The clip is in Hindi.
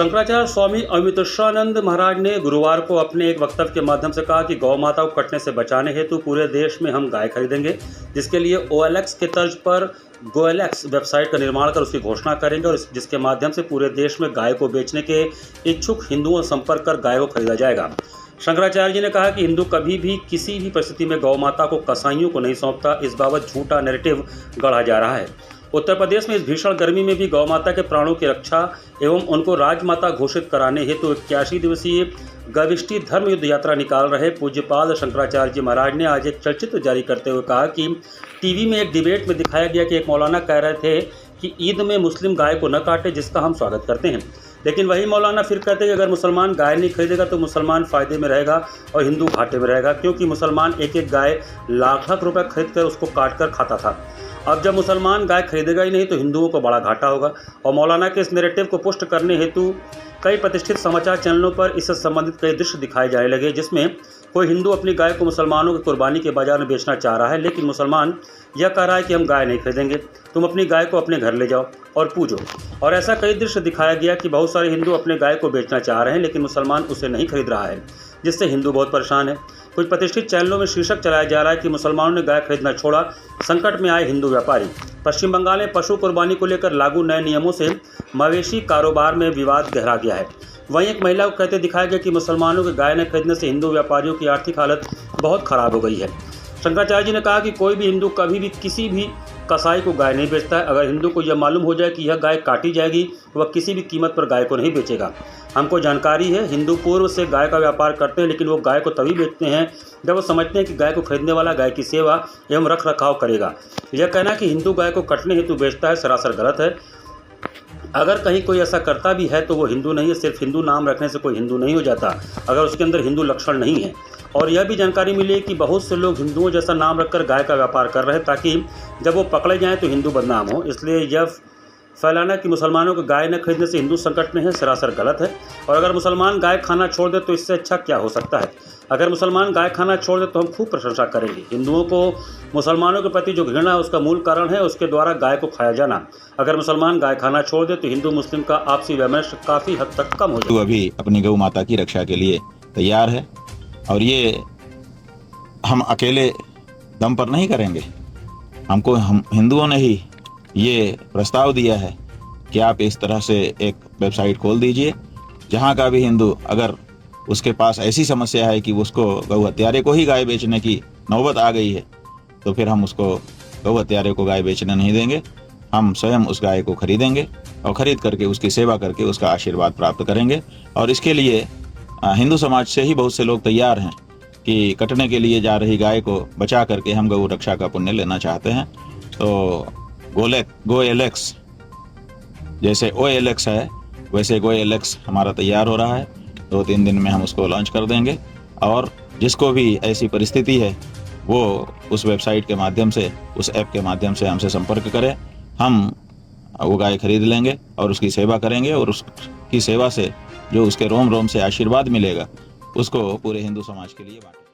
शंकराचार्य स्वामी अमृतेशानंद महाराज ने गुरुवार को अपने एक वक्तव्य के माध्यम से कहा कि गौ माता को कटने से बचाने हेतु पूरे देश में हम गाय खरीदेंगे, जिसके लिए OLX के तर्ज पर GoLX वेबसाइट का निर्माण कर उसकी घोषणा करेंगे और जिसके माध्यम से पूरे देश में गाय को बेचने के इच्छुक हिंदुओं से संपर्क कर गाय को खरीदा जाएगा। शंकराचार्य जी ने कहा कि हिंदू कभी भी किसी भी परिस्थिति में गौ माता को कसाईयों को नहीं सौंपता। इस बाबत झूठा नैरेटिव गढ़ा जा रहा है। उत्तर प्रदेश में इस भीषण गर्मी में भी गौ माता के प्राणों की रक्षा एवं उनको राजमाता घोषित कराने हेतु 81 दिवसीय गविष्टि धर्म युद्ध यात्रा निकाल रहे पूज्यपाद शंकराचार्य जी महाराज ने आज एक चलचित्र जारी करते हुए कहा कि टीवी में एक डिबेट में दिखाया गया कि एक मौलाना कह रहे थे कि ईद में मुस्लिम गाय को न काटे, जिसका हम स्वागत करते हैं, लेकिन वही मौलाना फिर कहते हैं कि अगर मुसलमान गाय नहीं खरीदेगा तो मुसलमान फ़ायदे में रहेगा और हिंदू घाटे में रहेगा, क्योंकि मुसलमान एक एक गाय लाख रुपए खरीद कर उसको काट कर खाता था। अब जब मुसलमान गाय खरीदेगा ही नहीं तो हिंदुओं को बड़ा घाटा होगा। और मौलाना के इस नैरेटिव को पुष्ट करने हेतु कई प्रतिष्ठित समाचार चैनलों पर इससे संबंधित कई दृश्य दिखाए जाने लगे, जिसमें कोई हिंदू अपनी गाय को मुसलमानों की कुर्बानी के बाजार में बेचना चाह रहा है, लेकिन मुसलमान यह कह रहा है कि हम गाय नहीं खरीदेंगे, तुम अपनी गाय को अपने घर ले जाओ और पूजो। और ऐसा कई दृश्य दिखाया गया कि बहुत सारे हिंदू अपने गाय को बेचना चाह रहे हैं, लेकिन मुसलमान उसे नहीं खरीद रहा है, जिससे हिंदू बहुत परेशान है। कुछ प्रतिष्ठित चैनलों में शीर्षक चलाया जा रहा है कि मुसलमानों ने गाय खरीदना छोड़ा, संकट में आए हिंदू व्यापारी। पश्चिम बंगाल में पशु कुर्बानी को लेकर लागू नए नियमों से मवेशी कारोबार में विवाद गहरा गया है। वहीं एक महिला को कहते दिखाया गया कि मुसलमानों के गाय न खरीदने से हिंदू व्यापारियों की आर्थिक हालत बहुत खराब हो गई है। शंकराचार्य जी ने कहा कि कोई भी हिंदू कभी भी किसी भी कसाई को गाय नहीं बेचता है। अगर हिंदू को यह मालूम हो जाए कि यह गाय काटी जाएगी, वह किसी भी कीमत पर गाय को नहीं बेचेगा। हमको जानकारी है, हिंदू पूर्व से गाय का व्यापार करते हैं, लेकिन वो गाय को तभी बेचते हैं जब वो समझते हैं कि गाय को खरीदने वाला गाय की सेवा एवं रख रखाव करेगा। यह कहना कि हिंदू गाय को कटने हेतु बेचता है सरासर गलत है। अगर कहीं कोई ऐसा करता भी है तो वो हिंदू नहीं है। सिर्फ हिंदू नाम रखने से कोई हिंदू नहीं हो जाता अगर उसके अंदर हिंदू लक्षण नहीं है। और यह भी जानकारी मिली कि बहुत से लोग हिंदुओं जैसा नाम रखकर गाय का व्यापार कर रहे हैं ताकि जब वो पकड़े जाएं तो हिंदू बदनाम हो। इसलिए यह फैलाना कि मुसलमानों को गाय न खरीदने से हिंदू संकट में है सरासर गलत है। और अगर मुसलमान गाय खाना छोड़ दे तो इससे अच्छा क्या हो सकता है। अगर मुसलमान गाय खाना छोड़ दे तो हम खूब प्रशंसा करेंगे। हिंदुओं को मुसलमानों के प्रति जो घृणा है उसका मूल कारण है उसके द्वारा गाय को खाया जाना। अगर मुसलमान गाय खाना छोड़ दे तो हिंदू मुस्लिम का आपसी वैमनस्य काफ़ी हद तक कम हो जाए। तो अभी अपनी गौ माता की रक्षा के लिए तैयार है और ये हम अकेले दम पर नहीं करेंगे। हम हिंदुओं ने ही ये प्रस्ताव दिया है कि आप इस तरह से एक वेबसाइट खोल दीजिए, जहाँ का भी हिंदू अगर उसके पास ऐसी समस्या है कि उसको गौ हत्यारे को ही गाय बेचने की नौबत आ गई है, तो फिर हम उसको गौ हत्यारे को गाय बेचने नहीं देंगे। हम स्वयं उस गाय को खरीदेंगे और खरीद करके उसकी सेवा करके उसका आशीर्वाद प्राप्त करेंगे। और इसके लिए हिंदू समाज से ही बहुत से लोग तैयार हैं कि कटने के लिए जा रही गाय को बचा करके हम गौ रक्षा का पुण्य लेना चाहते हैं। तो GoLX जैसे OLX है वैसे GoLX हमारा तैयार हो रहा है। 2-3 दिन में हम उसको लॉन्च कर देंगे और जिसको भी ऐसी परिस्थिति है वो उस वेबसाइट के माध्यम से, उस ऐप के माध्यम से हमसे संपर्क करें। हम वो गाय खरीद लेंगे और उसकी सेवा करेंगे और उसकी सेवा से जो उसके रोम रोम से आशीर्वाद मिलेगा उसको पूरे हिंदू समाज के लिए बांटेंगे।